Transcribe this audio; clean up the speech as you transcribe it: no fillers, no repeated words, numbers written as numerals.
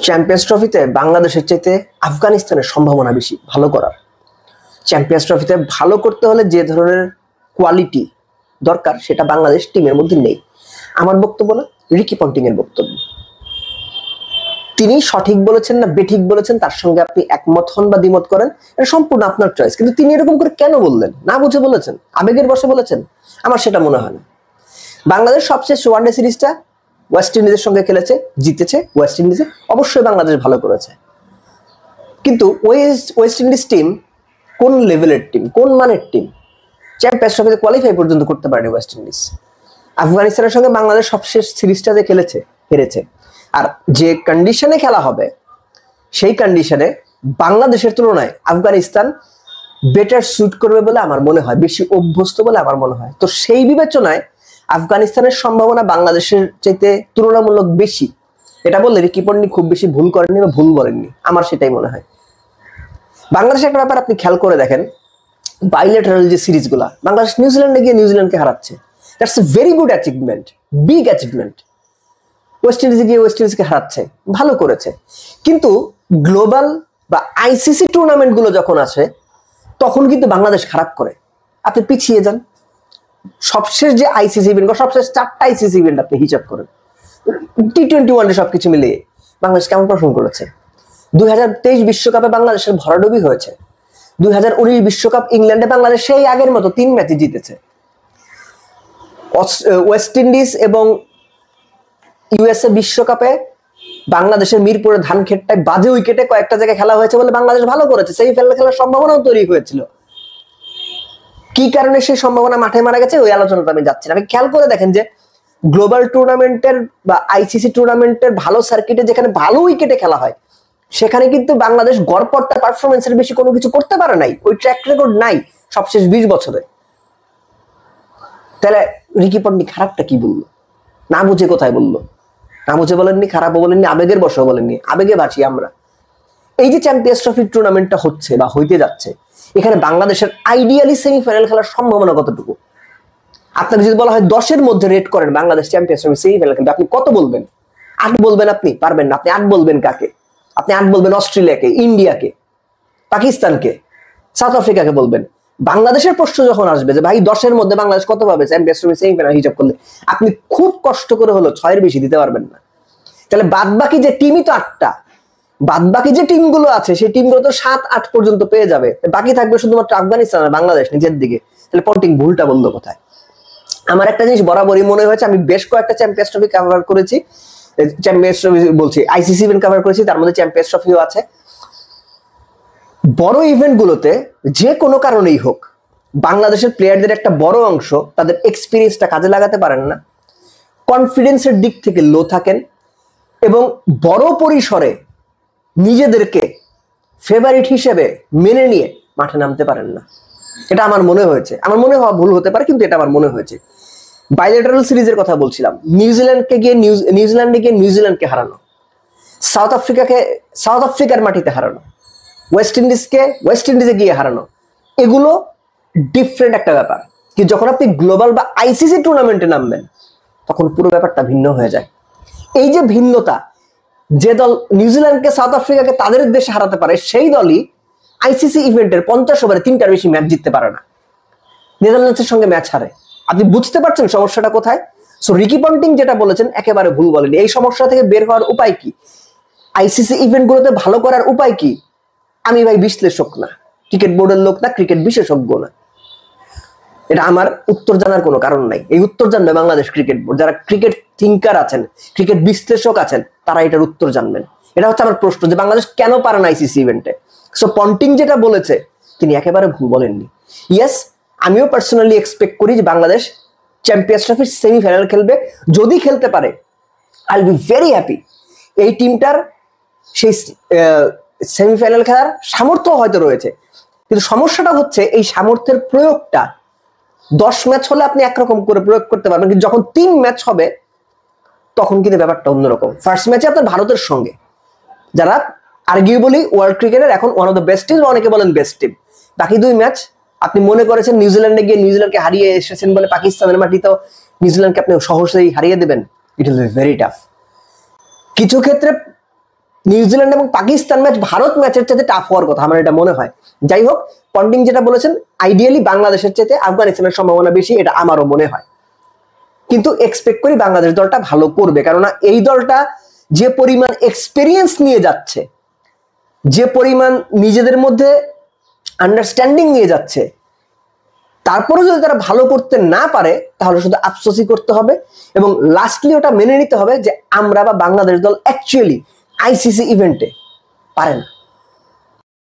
Champions ট্রফিতে বাংলাদেশের চাইতে আফগানিস্তানের সম্ভাবনা বেশি ভালো করার। চ্যাম্পিয়ন্স ট্রফিতে ভালো করতে হলে যে ধরনের কোয়ালিটি দরকার সেটা বাংলাদেশ টিমের মধ্যে নেই। আমার বক্তব্য না, রিকি পন্টিং এর বক্তব্য। তিনি সঠিক বলেছেন না বেঠিক বলেছেন তার সঙ্গে আপনি একমত হন বা দ্বিমত করেন, এটা সম্পূর্ণ আপনার চয়েস। কিন্তু তিনি এরকম করে কেন বললেন? না বুঝে বলেছেন, আবেগের বশে বলেছেন? আমার সেটা মনে হয় না। বাংলাদেশ সবশেষ ওয়ানডে সিরিজটা ওয়েস্ট ইন্ডিজের সঙ্গে খেলেছে, জিতেছে ওয়েস্ট ইন্ডিজে, অবশ্যই বাংলাদেশ ভালো করেছে। কিন্তু ওয়েস্ট ইন্ডিজ টিম কোন লেভেলের টিম, কোন মানের টিম? চ্যাম্পিয়ন্স ট্রফিতে কোয়ালিফাই পর্যন্ত করতে পারেনি ওয়েস্ট ইন্ডিজ। আফগানিস্তানের সঙ্গে বাংলাদেশ সবশেষ সিরিজটা যে খেলেছে, হেরেছে। আর যে কন্ডিশনে খেলা হবে সেই কন্ডিশনে বাংলাদেশের তুলনায় আফগানিস্তান বেটার স্যুট করবে বলে আমার মনে হয়, বেশি অভ্যস্ত বলে আমার মনে হয়। তো সেই বিবেচনায় আফগানিস্তানের সম্ভাবনা বাংলাদেশের চাইতে তুলনামূলক বেশি। এটা বললে রিকি পন্টিং খুব বেশি ভুল করেননি বা ভুল বলেননি, আমার সেটাই মনে হয়। বাংলাদেশের একটা ব্যাপার আপনি খেয়াল করে দেখেন, বাইলেটারাল যে সিরিজগুলা বাংলাদেশ নিউজিল্যান্ডে গিয়ে নিউজিল্যান্ডকে হারাচ্ছে, that's a very good achievement, big achievement. ওয়েস্ট ইন্ডিজে গিয়ে ওয়েস্ট ইন্ডিজকে হারাচ্ছে, ভালো করেছে। কিন্তু গ্লোবাল বা আইসিসি টুর্নামেন্ট গুলো যখন আসে তখন কিন্তু বাংলাদেশ খারাপ করে। আপনি পিছিয়ে যান। সবশেষ যে আইসিসি ইভেন্ট, সবশেষ 4টা আইসিসি ইভেন্ট আপনি হিসাব করেন, টি-20 ওয়ানডে সবকিছু মিলিয়ে বাংলাদেশ কেমন পারফর্ম করেছে। 2023 বিশ্বকাপে বাংলাদেশের ভরাডুবি হয়েছে। 2019 বিশ্বকাপ ইংল্যান্ডে বাংলাদেশ সেই আগের মতো 3 ম্যাচে জিতেছে। ওয়েস্ট ইন্ডিজ এবং ইউএসএ বিশ্বকাপে বাংলাদেশের মিরপুরের ধানক্ষেতটায় বাজে উইকেটে কয়েকটা জায়গায় খেলা হয়েছে বলে বাংলাদেশ ভালো করেছে, সেমিফাইনাল খেলার সম্ভাবনাও তৈরি হয়েছিল। কি কারণে সেই সম্ভাবনা মাঠে মারা গেছে ওই আলোচনাটা আমি যাচ্ছি না। আপনি খেয়াল করে দেখেন যে গ্লোবাল টুর্নামেন্টের বা আইসিসি টুর্নামেন্টের ভালো সার্কিটে যেখানে ভালো উইকেটে খেলা হয় সেখানে কিন্তু বাংলাদেশ গড়পড়তা পারফরমেন্সের বেশি কোনো কিছু করতে পারে নাই, ওই ট্র্যাক রেকর্ড নাই সবশেষ 20 বছরে। তাহলে রিকি পন্টিং খারাপটা কি বললো? না বুঝে কোথায় বললো? না বুঝে বলেননি, খারাপও বলেননি, আবেগের বশেও বলেননি। আবেগে বাঁচি আমরা। এই যে চ্যাম্পিয়ন্স ট্রফি টুর্নামেন্টটা হচ্ছে বা হইতে যাচ্ছে, এখানে বাংলাদেশের আইডিয়ালি সেমিফাইনাল খেলার সম্ভাবনা কতটুকু? আপনাকে যদি বলা হয় 10-এর মধ্যে রেট করেন বাংলাদেশ চ্যাম্পিয়ন্স ট্রফি সেমিফাইনাল খেলবে, আপনি কত বলবেন? 8 বলবেন? আপনি পারবেন না। আপনি 8 বলবেন কাকে? আপনি 8 বলবেন অস্ট্রেলিয়াকে, ইন্ডিয়াকে, পাকিস্তানকে, সাউথ আফ্রিকাকে বলবেন। বাংলাদেশের প্রশ্ন যখন আসবে যে ভাই 10-এর মধ্যে বাংলাদেশ কত পাবে চ্যাম্পিয়ন্স ট্রফি সেমিফাইনাল হিসাব করলে, আপনি খুব কষ্ট করে হলো 6-এর বেশি দিতে পারবেন না। তাহলে বাদ বাকি যে টিমই তো 8টা, বাদ বাকি যে টিমগুলো আছে সেই টিমগুলো তো 7-8 পর্যন্ত পেয়ে যাবে, বাকি থাকবে শুধুমাত্র আফগানিস্তান আর বাংলাদেশ নিজের দিকে। তাহলে পন্টিং ভুলটা বললো কোথায়? আমার একটা জিনিস বরাবরই মনে হয়েছে, আমি বেশ কয়েকটা চ্যাম্পিয়ন্স ট্রফি কভার করেছি, চ্যাম্পিয়ন্স ট্রফি বলছি আইসিসি ইভেন্ট কভার করেছি, তার মধ্যে চ্যাম্পিয়ন্স ট্রফিও আছে। বড় ইভেন্ট গুলোতে যে কোনো কারণেই হোক বাংলাদেশের প্লেয়ারদের একটা বড় অংশ তাদের এক্সপিরিয়েন্সটা কাজে লাগাতে পারেন না, কনফিডেন্সের দিক থেকে লো থাকেন এবং বড় পরিসরে নিজেদেরকে ফেভারিট হিসেবে মেনে নিয়ে মাঠে নামতে পারেন না। এটা আমার মনে হয়েছে, আমার মনে হওয়া ভুল হতে পারে কিন্তু এটা আমার মনে হয়েছে। বাইলেটারাল সিরিজের কথা বলছিলাম, নিউজিল্যান্ডে গিয়ে নিউজিল্যান্ডকে হারানো, সাউথ আফ্রিকার মাটিতে হারানো, ওয়েস্ট ইন্ডিজে গিয়ে হারানো, এগুলো ডিফারেন্ট একটা ব্যাপার। কিন্তু যখন আপনি গ্লোবাল বা আইসিসি টুর্নামেন্টে নামবেন তখন পুরো ব্যাপারটা ভিন্ন হয়ে যায়। এই যে ভিন্নতা, যে দল নিউজিল্যান্ডকে সাউথ আফ্রিকাকে তাদের দেশে হারাতে পারে সেই দলই আইসিসি ইভেন্টের 50 ওভারে 3টার বেশি ম্যাচ জিততে পারে না, নেদারল্যান্ডসের সঙ্গে ম্যাচ হারে। আপনি বুঝতে পারছেন সমস্যাটা কোথায়? সো রিকি পন্টিং যেটা বলেছেন একেবারে ভুল বলেনি। এই সমস্যা থেকে বের হওয়ার উপায় কি? আইসিসি ইভেন্ট গুলোতে ভালো করার উপায় কি? আমি ভাই বিশ্লেষক না, ক্রিকেট বোর্ডের লোক না, ক্রিকেট বিশেষজ্ঞ না, এটা আমার উত্তর জানার কোনো কারণ নাই। এই উত্তর জানবে বাংলাদেশ ক্রিকেট বোর্ড, যারা ক্রিকেট থিঙ্কার আছেন, ক্রিকেট বিশ্লেষক আছেন, তারা এটার উত্তর জানবেন। এটা হচ্ছে আমার প্রশ্ন যে বাংলাদেশ কেন পারে না আইসিসি ইভেন্টে। সো পন্টিং যেটা বলেছে তিনি একেবারে ভুল বলেননি। ইয়েস, আমিও পার্সোনালি এক্সপেক্ট করি যে বাংলাদেশ চ্যাম্পিয়ন্স ট্রফির সেমিফাইনাল খেলবে। যদি খেলতে পারে I will be very happy. এই টিমটার সেই সেমিফাইনাল খেলার সামর্থ্য হয়তো রয়েছে, কিন্তু সমস্যাটা হচ্ছে এই সামর্থ্যের প্রয়োগটা 10 ম্যাচ হলে আপনি একরকম করে প্রয়োগ করতে পারবেন, কিন্তু যখন 3 ম্যাচ হবে তখন কিন্তু ব্যাপারটা অন্যরকম। ফার্স্ট ম্যাচে আপনার ভারতের সঙ্গে, যারা আর্গুয়েবলি ওয়ার্ল্ড ক্রিকেটের এখন one of the best team, অনেকে বলেন বেস্ট টিম। বাকি 2 ম্যাচ আপনি মনে করেছেন নিউজিল্যান্ডে গিয়ে নিউজিল্যান্ডকে হারিয়ে এসেছেন বলে পাকিস্তানের মাটিতেও নিউজিল্যান্ডকে আপনি সহজেই হারিয়ে দেবেন, it will be very tough. কিছু ক্ষেত্রে নিউজিল্যান্ড এবং পাকিস্তান ম্যাচ ভারত ম্যাচের চাইতে টাফ হওয়ার কথা আমার এটা মনে হয়। যাই হোক, পন্টিং যেটা বলেছেন, আইডিয়ালি বাংলাদেশের চাইতে আফগানিস্তানের সম্ভাবনা বেশি, এটা আমারও মনে হয়। কিন্তু এক্সপেক্ট করি বাংলাদেশ দলটা ভালো করবে, কেননা এই দলটা যে পরিমাণ এক্সপেরিয়েন্স নিয়ে যাচ্ছে, যে পরিমাণ নিজেদের মধ্যে আন্ডারস্ট্যান্ডিং নিয়ে যাচ্ছে, তারপরেও যদি তারা ভালো করতে না পারে তাহলে শুধু আফসোসই করতে হবে এবং লাস্টলি ওটা মেনে নিতে হবে যে আমরা বা বাংলাদেশ দল অ্যাকচুয়ালি আইসিসি ইভেন্টে পারে না।